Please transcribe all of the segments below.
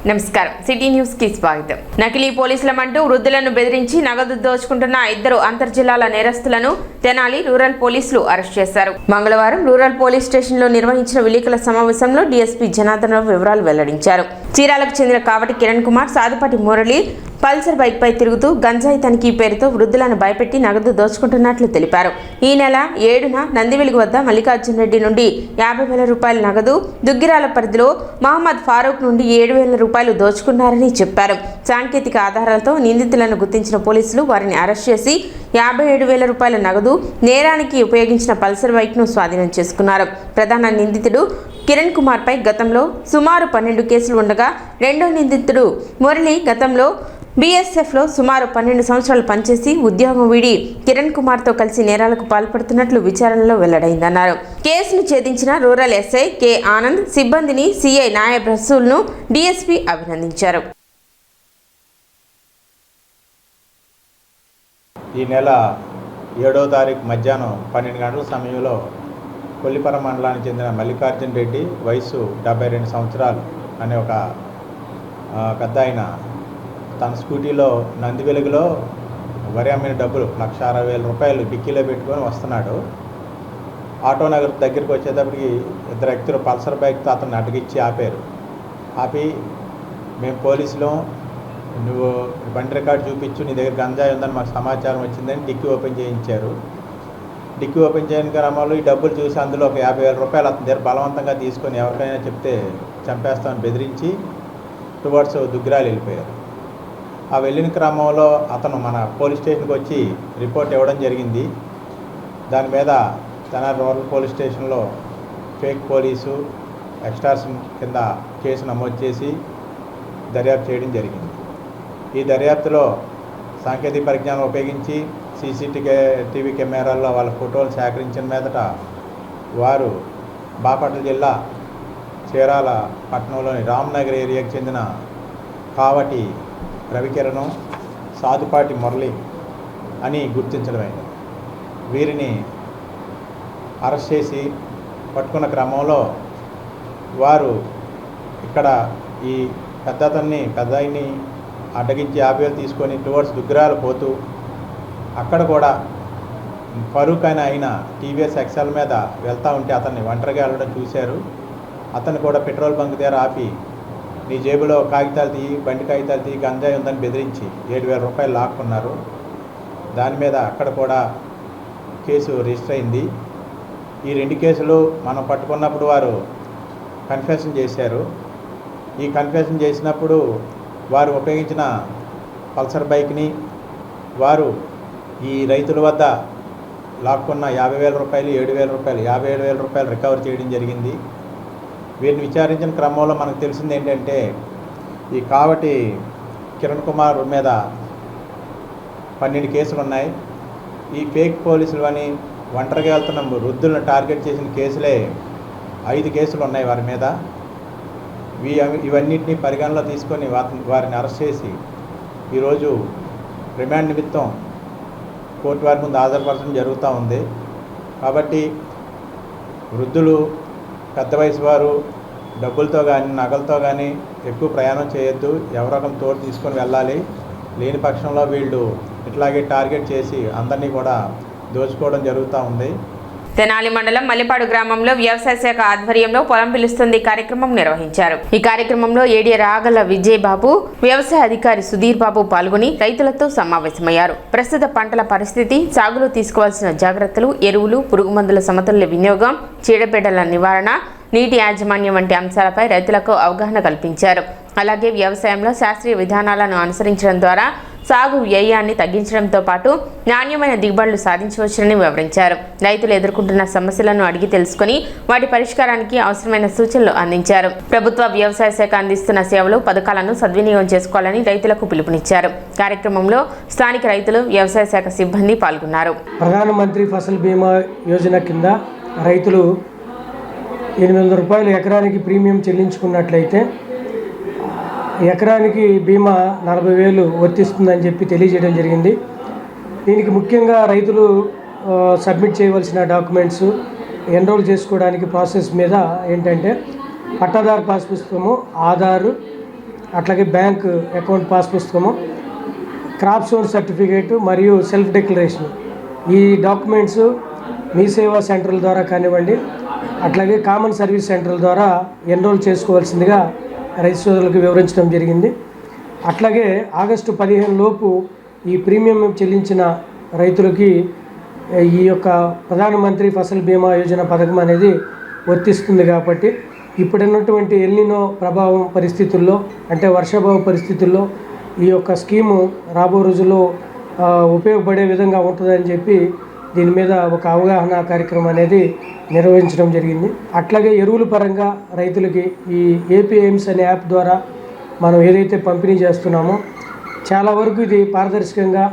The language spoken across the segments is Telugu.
నమస్కారం సిటీ న్యూస్ కి స్వాగతం. నకిలీ పోలీసులమంటూ వృద్ధులను బెదిరించి నగదు దోచుకుంటున్న 2 అంతర్జిల్లాల నేరస్తులను తెనాలి రూరల్ పోలీసులు అరెస్ట్ చేశారు. మంగళవారం రూరల్ పోలీస్ స్టేషన్ లో నిర్వహించిన విలేకరుల సమావేశంలో డీఎస్పీ జనార్దన్ రావు వివరాలు వెల్లడించారు. చీరాలకు చెందిన కావటి కిరణ్ కుమార్, సాదుపాటి మురళి పల్సర్ బైక్ పై తిరుగుతూ గంజాయి తనిఖీ పేరుతో వృద్ధులను భయపెట్టి నగదు దోచుకుంటున్నట్లు తెలిపారు. ఈ నెల 7న నందివెలుగు వద్ద మల్లికార్జున రెడ్డి నుండి 50,000 రూపాయల నగదు, దుగ్గిరాల పరిధిలో మహమ్మద్ ఫారూక్ నుండి 7,000 రూపాయలు దోచుకున్నారని చెప్పారు. సాంకేతిక ఆధారాలతో నిందితులను గుర్తించిన పోలీసులు వారిని అరెస్ట్ చేసి 57,000 రూపాయల నగదు, నేరానికి ఉపయోగించిన పల్సర్ బైక్ ను స్వాధీనం చేసుకున్నారు. ప్రధాన నిందితుడు కిరణ్ కుమార్ పై గతంలో సుమారు 12 కేసులు ఉండగా, రెండో నిందితుడు మురళి గతంలో బీఎస్ఎఫ్లో సుమారు 12 సంవత్సరాలు పనిచేసి ఉద్యోగం వీడి కిరణ్ కుమార్తో కలిసి నేరాలకు పాల్పడుతున్నట్లు విచారణలో వెల్లడైందన్నారు. కేసును ఛేదించిన రూరల్ ఎస్ఐ కె ఆనంద్, సిబ్బందిని సిఐ నాయబ్ రసూల్ను డీఎస్పీ అభినందించారు. ఈ నెల 7వ తారీఖు మధ్యాహ్నం 12 గంటల సమయంలో కొల్లిపర మండలానికి చెందిన మల్లికార్జున రెడ్డి, వయసు 72 సంవత్సరాలు అనే ఒక పెద్ద ఆయన తన స్కూటీలో నందివెలుగులో వరి అమ్మిన డబ్బులు 1,60,000 రూపాయలు డిక్కీలో పెట్టుకొని వస్తున్నాడు. ఆటో నగర్ దగ్గరికి వచ్చేటప్పటికి 2 వ్యక్తులు పల్సర్ బైక్తో అతన్ని అడ్డగిచ్చి ఆపి మేము పోలీసులు, నువ్వు బండి రికార్డు చూపించు, నీ దగ్గర గంజాయి ఉందని మాకు సమాచారం వచ్చిందని డిక్కీ ఓపెన్ చేయించారు. డిక్కీ ఓపెన్ చేయని క్రమంలో ఈ డబ్బులు చూసి అందులో ఒక 50,000 రూపాయలు అతని దగ్గర బలవంతంగా తీసుకొని ఎవరికైనా చెప్తే చంపేస్తామని బెదిరించి టువర్డ్స్ దుగ్గిరాలు వెళ్ళిపోయారు. ఆ వెళ్ళిన క్రమంలో అతను మన పోలీస్ స్టేషన్కి వచ్చి రిపోర్ట్ ఇవ్వడం జరిగింది. దాని మీద తెనాలి రూరల్ పోలీస్ స్టేషన్లో ఫేక్ పోలీసు ఎక్స్టార్షన్ కింద కేసు నమోదు చేసి దర్యాప్తు చేయడం జరిగింది. ఈ దర్యాప్తులో సాంకేతిక పరిజ్ఞానం ఉపయోగించి CCTV కెమెరాల్లో వాళ్ళ ఫోటోలు సేకరించిన మీదట వారు బాపట్ల జిల్లా చీరాల పట్టణంలోని రామ్నగర్ ఏరియాకి చెందిన కావటి రవికిరణం, సాదుపాటి మురళి అని గుర్తించడమైంది. వీరిని అరెస్ట్ చేసి పట్టుకున్న క్రమంలో వారు ఇక్కడ ఈ పెద్దాయన్ని అడ్డగించి 50,000 తీసుకొని టువర్డ్స్ దుగ్గిరాలు పోతూ అక్కడ కూడా ఫరూక్ అని అయిన టీవీఎస్ ఎక్సెల్ మీద వెళ్తూ ఉంటే అతన్ని ఒంటరిగా వెళ్ళడం చూశారు. అతను కూడా పెట్రోల్ బంక్ దగ్గర ఆపి నీ జేబులో కాగితాలు తీయి, బండి కాగితాలు తీయి, గంజాయి ఉందని బెదిరించి 7,000 రూపాయలు లాక్కున్నారు. దాని మీద అక్కడ కూడా కేసు రిజిస్టర్ అయింది. ఈ 2 కేసులు మనం పట్టుకున్నప్పుడు వారు కన్ఫెషన్ చేశారు. ఈ కన్ఫెషన్ చేసినప్పుడు వారు ఉపయోగించిన పల్సర్ బైక్ని వారు ఈ రైతుల వద్ద లాక్కున్న 50,000 రూపాయలు, 7,000 రూపాయలు, 57,000 రూపాయలు రికవర్ చేయడం జరిగింది. వీరిని విచారించిన క్రమంలో మనకు తెలిసింది ఏంటంటే ఈ కావటి కిరణ్ కుమార్ మీద 12 కేసులు ఉన్నాయి. ఈ ఫేక్ పోలీసులు అని ఒంటరిగా వెళ్తున్న వృద్ధులను టార్గెట్ చేసిన కేసులే 5 కేసులు ఉన్నాయి వారి మీద. ఇవన్నింటినీ పరిగణలో తీసుకొని వారిని అరెస్ట్ చేసి ఈరోజు రిమాండ్ నిమిత్తం కోర్టు వారి ముందు హాజరుపరచడం జరుగుతూ ఉంది. కాబట్టి వృద్ధులు, పెద్ద వయసు వారు డబ్బులతో కానీ నగలతో కానీ ఎక్కువ ప్రయాణం చేయొద్దు. ఎవరొకరు తోడు తీసుకొని వెళ్ళాలి. లేని పక్షంలో వీళ్ళు ఇట్లాగే టార్గెట్ చేసి అందరినీ కూడా దోచుకోవడం జరుగుతూ ఉంది. తెనాలి మండలం మల్లిపాడు గ్రామంలో వ్యవసాయ శాఖ ఆధ్వర్యంలో పొలం పిలుస్తుంది కార్యక్రమం నిర్వహించారు. ఈ కార్యక్రమంలో ఏడీ రాగల విజయ్ బాబు, వ్యవసాయ అధికారి సుధీర్ బాబు పాల్గొని రైతులతో సమావేశమయ్యారు. ప్రస్తుత పంటల పరిస్థితి, సాగులో తీసుకోవాల్సిన జాగ్రత్తలు, ఎరువులు, పురుగుమందుల సమతుల్య వినియోగం, చీడపీడల నివారణ, నీటి యాజమాన్యం వంటి అంశాలపై రైతులకు అవగాహన కల్పించారు. అలాగే వ్యవసాయంలో శాస్త్రీయ విధానాలను అనుసరించడం ద్వారా సాగు వ్యయాన్ని తగ్గించడంతో పాటు నాణ్యమైన దిగుబడులు సాధించవచ్చునని వివరించారు. రైతులు ఎదుర్కొంటున్న సమస్యలను అడిగి తెలుసుకుని వాటి పరిష్కారానికి అవసరమైన సూచనలు అందించారు. ప్రభుత్వ వ్యవసాయ శాఖ అందిస్తున్న సేవలు, పథకాలను సద్వినియోగం చేసుకోవాలని రైతులకు పిలుపునిచ్చారు. కార్యక్రమంలో స్థానిక రైతులు, వ్యవసాయ శాఖ సిబ్బంది పాల్గొన్నారు. ప్రధానమంత్రి ఫసల్ బీమా యోజన కింద రైతులు 800 రూపాయలు ఎకరానికి ప్రీమియం చెల్లించుకున్నట్లయితే ఎకరానికి బీమా 40,000 వర్తిస్తుందని చెప్పి తెలియజేయడం జరిగింది. దీనికి ముఖ్యంగా రైతులు సబ్మిట్ చేయవలసిన డాక్యుమెంట్స్, ఎన్రోల్ చేసుకోవడానికి ప్రాసెస్ మీద ఏంటంటే పట్టాదారు పాస్ పుస్తకము, ఆధారు, అట్లాగే బ్యాంక్ అకౌంట్ పాస్ పుస్తకము, క్రాప్ సోన్ సర్టిఫికేట్ మరియు సెల్ఫ్ డిక్లరేషన్. ఈ డాక్యుమెంట్స్ మీ సేవా సెంటర్ల ద్వారా కానివ్వండి, అట్లాగే కామన్ సర్వీస్ సెంటర్ల ద్వారా ఎన్రోల్ చేసుకోవాల్సిందిగా రైతు సోదరులకు వివరించడం జరిగింది. అట్లాగే ఆగస్టు 15 లోపు ఈ ప్రీమియం చెల్లించిన రైతులకి ఈ యొక్క ప్రధానమంత్రి ఫసల్ బీమా యోజన పథకం అనేది వర్తిస్తుంది. కాబట్టి ఇప్పుడున్నటువంటి ఎల్నినో ప్రభావం పరిస్థితుల్లో, అంటే వర్షాభావ పరిస్థితుల్లో ఈ యొక్క స్కీము రాబో రోజుల్లో ఉపయోగపడే విధంగా ఉంటుందని చెప్పి దీని మీద ఒక అవగాహన కార్యక్రమం అనేది నిర్వహించడం జరిగింది. అట్లాగే ఎరువుల పరంగా రైతులకి ఈ ఏపీఎంస్ అనే యాప్ ద్వారా మనం ఏదైతే పంపిణీ చేస్తున్నామో చాలా వరకు ఇది పారదర్శకంగా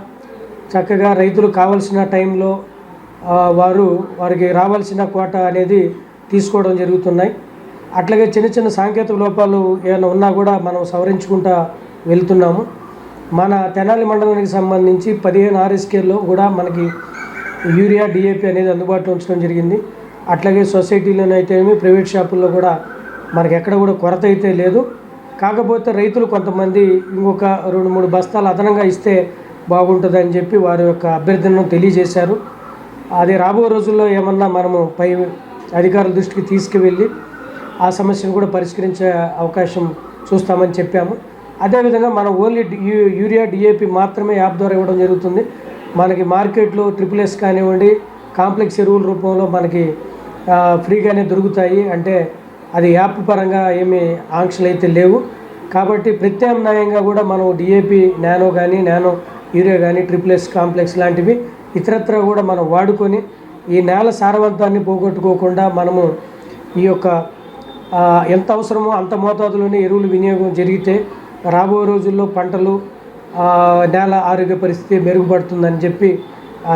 చక్కగా రైతులు కావాల్సిన టైంలో వారికి రావాల్సిన కోట అనేది తీసుకోవడం జరుగుతున్నాయి. అట్లాగే చిన్న చిన్న సాంకేతిక లోపాలు ఏమైనా ఉన్నా కూడా మనం సవరించుకుంటూ వెళ్తున్నాము. మన తెనాలి మండలానికి సంబంధించి 15 RSKలో కూడా మనకి యూరియా, DAP అనేది అందుబాటులో ఉంచడం జరిగింది. అట్లాగే సొసైటీలోనైతేనేమి, ప్రైవేట్ షాపుల్లో కూడా మనకి ఎక్కడ కూడా కొరత అయితే లేదు. కాకపోతే రైతులు కొంతమంది ఇంకొక 2-3 బస్తాలు అదనంగా ఇస్తే బాగుంటుందని చెప్పి వారి యొక్క అభ్యర్థనను తెలియజేశారు. అది రాబో రోజుల్లో ఏమన్నా మనము పై అధికారుల దృష్టికి తీసుకువెళ్ళి ఆ సమస్యను కూడా పరిష్కరించే అవకాశం చూస్తామని చెప్పాము. అదేవిధంగా మనం ఓన్లీ యూరియా, DAP మాత్రమే యాప్ ద్వారా ఇవ్వడం జరుగుతుంది. మనకి మార్కెట్లో SSS కానివ్వండి, కాంప్లెక్స్ ఎరువుల రూపంలో మనకి ఫ్రీగానే దొరుకుతాయి. అంటే అది యాప్ పరంగా ఏమీ ఆంక్షలు అయితే లేవు. కాబట్టి ప్రత్యామ్నాయంగా కూడా మనం DAP నానో కానీ, నానో యూరియా కానీ, SSS కాంప్లెక్స్ లాంటివి ఇతరత్ర కూడా మనం వాడుకొని ఈ నేల సారవంతాన్ని పోగొట్టుకోకుండా మనము ఈ యొక్క ఎంత అవసరమో అంత మోతాదులోనే ఎరువులు వినియోగం జరిగితే రాబో రోజుల్లో పంటలు, నేల ఆరోగ్య పరిస్థితి మెరుగుపడుతుందని చెప్పి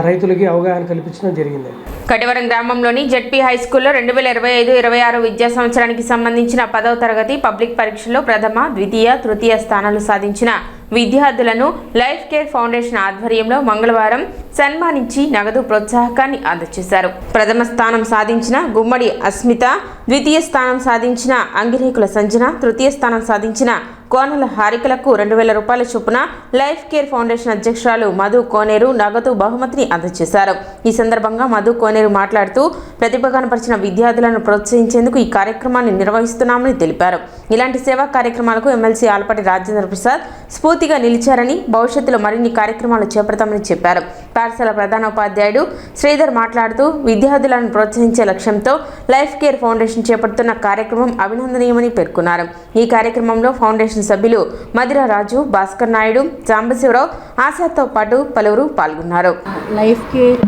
రైతులకి అవగాహన కల్పించడం జరిగింది. కటివరం గ్రామంలోని జెడ్పీ హై స్కూల్లో 2025-26 విద్యా సంవత్సరానికి సంబంధించిన 10వ తరగతి పబ్లిక్ పరీక్షల్లో ప్రథమ, ద్వితీయ, తృతీయ స్థానాలు సాధించిన విద్యార్థులను లైఫ్ కేర్ ఫౌండేషన్ ఆధ్వర్యంలో మంగళవారం సన్మానించి నగదు ప్రోత్సాహకాన్ని అందజేశారు. ప్రథమ స్థానం సాధించిన గుమ్మడి అస్మిత, ద్వితీయ స్థానం సాధించిన అంగిరేకుల సంజన, తృతీయ స్థానం సాధించిన కోనల హారికలకు 2000 రూపాయల చొప్పున లైఫ్ కేర్ ఫౌండేషన్ అధ్యక్షురాలు మధు కోనేరు నగదు బహుమతిని అందజేశారు. ఈ సందర్భంగా మధు కోనేరు మాట్లాడుతూ ప్రతిభ కనపరిచిన విద్యార్థులను ప్రోత్సహించేందుకు ఈ కార్యక్రమాన్ని నిర్వహిస్తున్నామని తెలిపారు. ఇలాంటి సేవా కార్యక్రమాలకు ఎమ్మెల్సీ ఆలపాటి రాజేంద్ర ప్రసాద్ స్ఫూర్తిగా నిలిచారని, భవిష్యత్తులో మరిన్ని కార్యక్రమాలు చేపడతామని చెప్పారు. పాఠశాల ప్రధానోపాధ్యాయుడు శ్రీధర్ మాట్లాడుతూ విద్యార్థులను ప్రోత్సహించే లక్ష్యంతో లైఫ్ కేర్ ఫౌండేషన్ చేపడుతున్న కార్యక్రమం అభినందనీయమని పేర్కొన్నారు. ఈ కార్యక్రమంలో ఫౌండేషన్ సభ్యులు మధిర రాజు, భాస్కర్ నాయుడు, సాంబశివరావు, ఆశాతో పాటు పలువురు పాల్గొన్నారు. Life care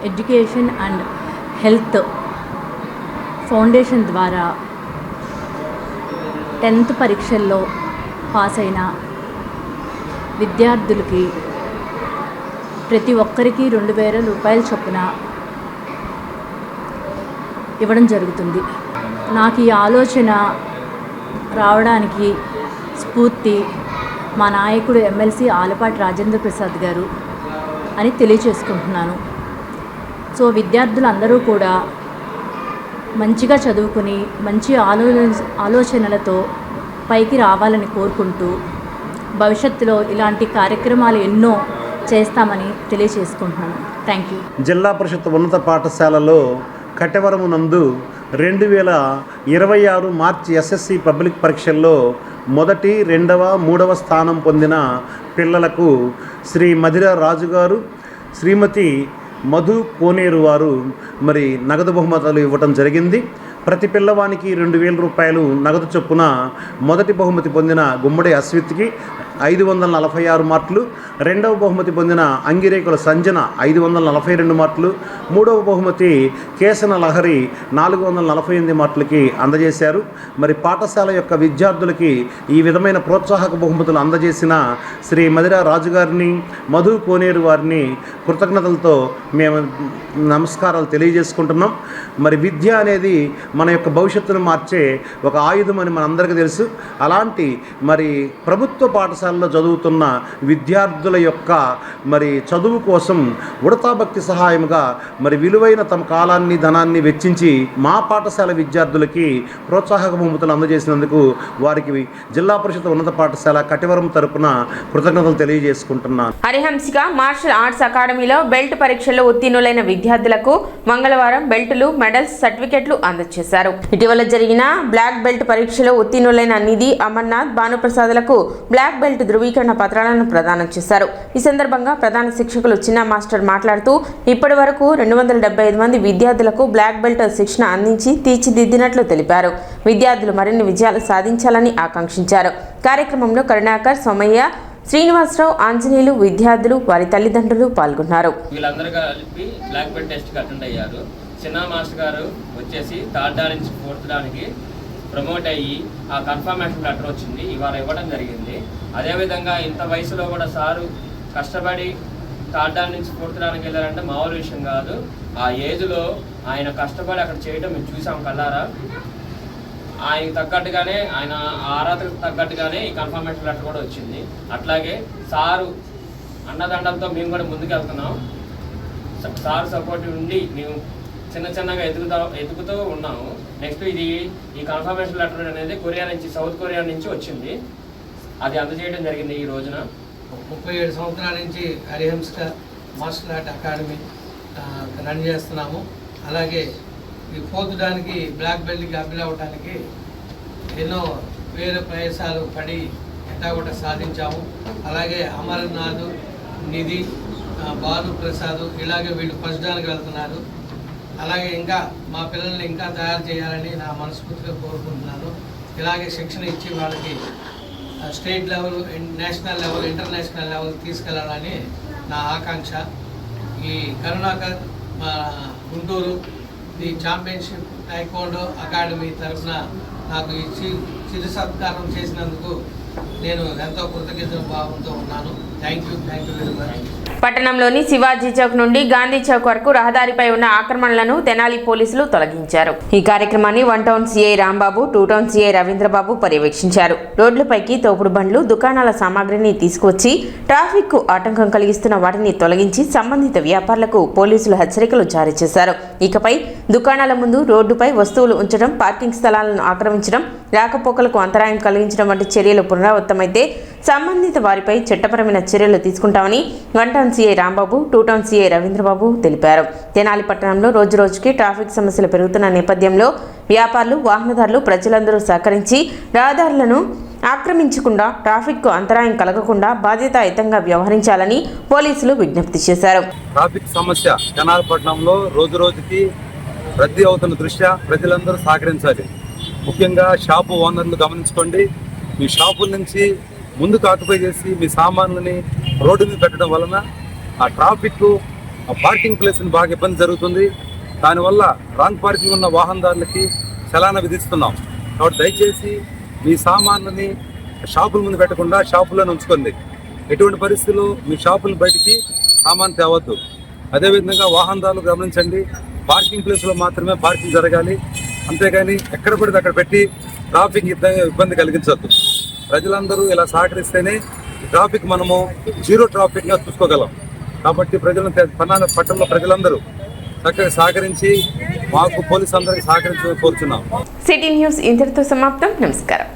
education and health foundation ద్వారా 10th పరీక్షల్లో పాస్ అయిన విద్యార్థులకి ప్రతి ఒక్కరికి 2000 రూపాయల చొప్పున ఇవ్వడం జరుగుతుంది. నాకు ఈ ఆలోచన రావడానికి స్ఫూర్తి మా నాయకుడు ఎమ్మెల్సీ ఆలపాటి రాజేంద్ర ప్రసాద్ గారు అని తెలియచేసుకుంటున్నాను. సో విద్యార్థులందరూ కూడా మంచిగా చదువుకుని మంచి ఆలోచనలతో పైకి రావాలని కోరుకుంటూ భవిష్యత్తులో ఇలాంటి కార్యక్రమాలు ఎన్నో చేస్తామని తెలియచేసుకుంటున్నాను. Thank you. జిల్లా పరిషత్ ఉన్నత పాఠశాలలో కటవరము నందు 2026 మార్చి SSC పబ్లిక్ పరీక్షల్లో 1వ, 2వ, 3వ స్థానం పొందిన పిల్లలకు శ్రీ మధిర రాజు గారు, శ్రీమతి మధు కోనేరు వారు మరి నగదు బహుమతులు ఇవ్వటం జరిగింది. ప్రతి పిల్లవానికి 2000 రూపాయలు నగదు చొప్పున మొదటి బహుమతి పొందిన గుమ్మడి అస్మిత్కి 546 మార్కులు, రెండవ బహుమతి పొందిన అంగిరేకుల సంజన 542 మార్కులు, మూడవ బహుమతి కేసన లహరి 448 మార్కులకి అందజేశారు. మరి పాఠశాల యొక్క విద్యార్థులకి ఈ విధమైన ప్రోత్సాహక బహుమతులు అందజేసిన శ్రీ మధిర రాజు గారిని, మధు కోనేరు వారిని కృతజ్ఞతలతో మేము నమస్కారాలు తెలియజేసుకుంటున్నాం. మరి విద్య అనేది మన యొక్క భవిష్యత్తును మార్చే ఒక ఆయుధం అని మనందరికీ తెలుసు. అలాంటి మరి ప్రభుత్వ పాఠశాలలో చదువుతున్న విద్యార్థుల యొక్క మరి చదువు కోసం ఉడతా భక్తి సహాయముగా మరి విలువైన తమ కాలాన్ని ధనాన్ని వెచ్చించి మా పాఠశాల విద్యార్థులకి ప్రోత్సాహక బహుమతులు అందజేసినందుకు వారికి జిల్లా పరిషత్ ఉన్నత పాఠశాల కటివరం తరపున కృతజ్ఞతలు తెలియజేసుకుంటున్నాను. హరిహంసిక మార్షల్ ఆర్ట్స్ అకాడమీలో బెల్ట్ పరీక్షల్లో ఉత్తీర్ణులైన విద్యార్థులకు మంగళవారం బెల్టులు, మెడల్స్, సర్టిఫికెట్లు అందజేశారు. ఇటీవల జరిగిన బ్లాక్ బెల్ట్ పరీక్షలో ఉత్తీర్ణులైన నిధి, అమర్నాథ్, భానుప్రసాద్లకు బ్లాక్ బెల్ట్ ధృవీకరణ పత్రాలను ప్రదానం చేశారు. ఈ సందర్భంగా ప్రధాన శిక్షకులు చిన్న మాస్టర్ మాట్లాడుతూ ఇప్పటి వరకు 275 మంది విద్యార్థులకు బ్లాక్ బెల్ట్ శిక్షణ అందించి తీర్చిదిద్దినట్లు తెలిపారు. విద్యార్థులు మరిన్ని విజయాలు సాధించాలని ఆకాంక్షించారు. కార్యక్రమంలో కరుణాకర్, సోమయ్య, శ్రీనివాసరావు, ఆంజనేయులు, విద్యార్థులు, వారి తల్లిదండ్రులు పాల్గొన్నారు. వీళ్ళందరూ కలిపి బ్లాక్ బెల్ట్ టెస్ట్కి అటెండ్ అయ్యారు. చిన్న మాస్టర్ గారు వచ్చేసి థర్డ్ డా నుంచి ఫోర్త్ దానికి ప్రమోట్ అయ్యి ఆ కన్ఫర్మేషన్ లెటర్ వచ్చింది, ఇవాళ ఇవ్వడం జరిగింది. అదేవిధంగా ఇంత వయసులో కూడా సారు కష్టపడి థర్డ్ డా నుంచి ఫోర్త్ దానికి వెళ్ళారంటే మామూలు విషయం కాదు. ఆ ఏజ్లో ఆయన కష్టపడి అక్కడ చేయడం మేము చూసాం కల్లారా. ఆయనకు తగ్గట్టుగానే, ఆయన ఆరాధనకు తగ్గట్టుగానే ఈ కన్ఫర్మేషన్ లెటర్ కూడా వచ్చింది. అట్లాగే సారు అన్నదండలతో మేము కూడా ముందుకు వెళ్తున్నాం. సారు సపోర్ట్ ఉండి మేము చిన్నగా ఎదుగుతూ ఉన్నాము. నెక్స్ట్ ఈ కన్ఫర్మేషన్ లెటర్ అనేది సౌత్ కొరియా నుంచి వచ్చింది. అది అందజేయడం జరిగింది ఈ రోజున. 37 సంవత్సరాల నుంచి Harihamsika martial art academy run చేస్తున్నాము. అలాగే ఈ ఫోర్త్ దానికి బ్లాక్ బెల్ట్కి అప్పీల్ అవ్వడానికి ఎన్నో వేరే ప్రయాసాలు పడి ఎట్టాగొట్ట సాధించాము. అలాగే అమర్నాథ్, నిధి, భానుప్రసాద్ ఇలాగే వీళ్ళు ఫస్ట్ దానికి వెళ్తున్నారు. అలాగే ఇంకా మా పిల్లల్ని ఇంకా తయారు చేయాలని నా మనస్ఫూర్తిగా కోరుకుంటున్నాను. ఇలాగే శిక్షణ ఇచ్చి వాళ్ళకి state level, national level, international level తీసుకెళ్లాలని నా ఆకాంక్ష. ఈ Karunakar Guntur the championship taekwondo academy తరఫున నాకు ఈ చిరు సత్కారం చేసినందుకు నేను ఎంతో కృతజ్ఞత భావంతో ఉన్నాను. Thank you very much. పట్టణంలోని శివాజీ చౌక్ నుండి గాంధీ చౌక్ వరకు రహదారిపై ఉన్న ఆక్రమణలను తెనాలి పోలీసులు తొలగించారు. ఈ కార్యక్రమాన్ని 1 town CI Rambabu, 2 town CI Ravindrababu పర్యవేక్షించారు. రోడ్లపైకి తోపుడు బండ్లు, దుకాణాల సామాగ్రిని తీసుకువచ్చి ట్రాఫిక్ కు ఆటంకం కలిగిస్తున్న వాటిని తొలగించి సంబంధిత వ్యాపారులకు పోలీసులు హెచ్చరికలు జారీ చేశారు. ఇకపై దుకాణాల ముందు రోడ్డుపై వస్తువులు ఉంచడం, పార్కింగ్ స్థలాలను ఆక్రమించడం, రాకపోకలకు అంతరాయం కలిగించడం వంటి చర్యలు పునరావృతమైతే సంబంధిత వారిపై చట్టపరమైన చర్యలు తీసుకుంటామని 1 town CI Rambabu, 2 town CI Ravindra Babu తెలిపారు. తెనాలి పట్టణంలో రోజురోజుకి ట్రాఫిక్ సమస్యలు పెరుగుతున్న నేపథ్యంలో వ్యాపారులు, వాహనదారులు, ప్రజలందరూ సహకరించి రహదారులను ఆక్రమించకుండా, ట్రాఫిక్కు అంతరాయం కలగకుండా బాధ్యతాయుతంగా వ్యవహరించాలని పోలీసులు విజ్ఞప్తి చేశారు. ట్రాఫిక్ సమస్య తెనాలి పట్టణంలో రోజురోజుకి రద్దీ అవుతున్న దృష్ట్యా ప్రజలందరూ సహకరించాలి. ముఖ్యంగా షాపు ఓనర్లు గమనించుకోండి. మీ షాపుల నుంచి ముందుకు ఆక్యుపై చేసి మీ సామాన్లని రోడ్డు మీద పెట్టడం వలన ఆ ట్రాఫిక్, ఆ పార్కింగ్ ప్లేస్ని బాగా ఇబ్బంది జరుగుతుంది. దానివల్ల రాంగ్ పార్కింగ్ ఉన్న వాహనదారులకి చలానా విధిస్తున్నాం. కాబట్టి దయచేసి మీ సామాన్లని షాపుల ముందు పెట్టకుండా షాపుల్లోనే ఉంచుకోండి. ఎటువంటి పరిస్థితుల్లో మీ షాపుల బయటికి సామాన్ తేవద్దు. అదేవిధంగా వాహనదారులు గమనించండి, పార్కింగ్ ప్లేస్లో మాత్రమే పార్కింగ్ జరగాలి. అంతేగాని ఎక్కడ పడితే అక్కడ పెట్టి ట్రాఫిక్ ఇబ్బంది కలిగించవద్దు. ప్రజలందరూ ఇలా సహకరిస్తేనే ట్రాఫిక్ మనము జీరో ట్రాఫిక్గా చూసుకోగలం. కాబట్టి పట్టణంలో ప్రజలందరూ చక్కగా సహకరించి మాకు పోలీసు అందరికీ సహకరించి కోరుచున్నాం. సిటీ న్యూస్ ఇంతటితో సమాప్తం. నమస్కారం.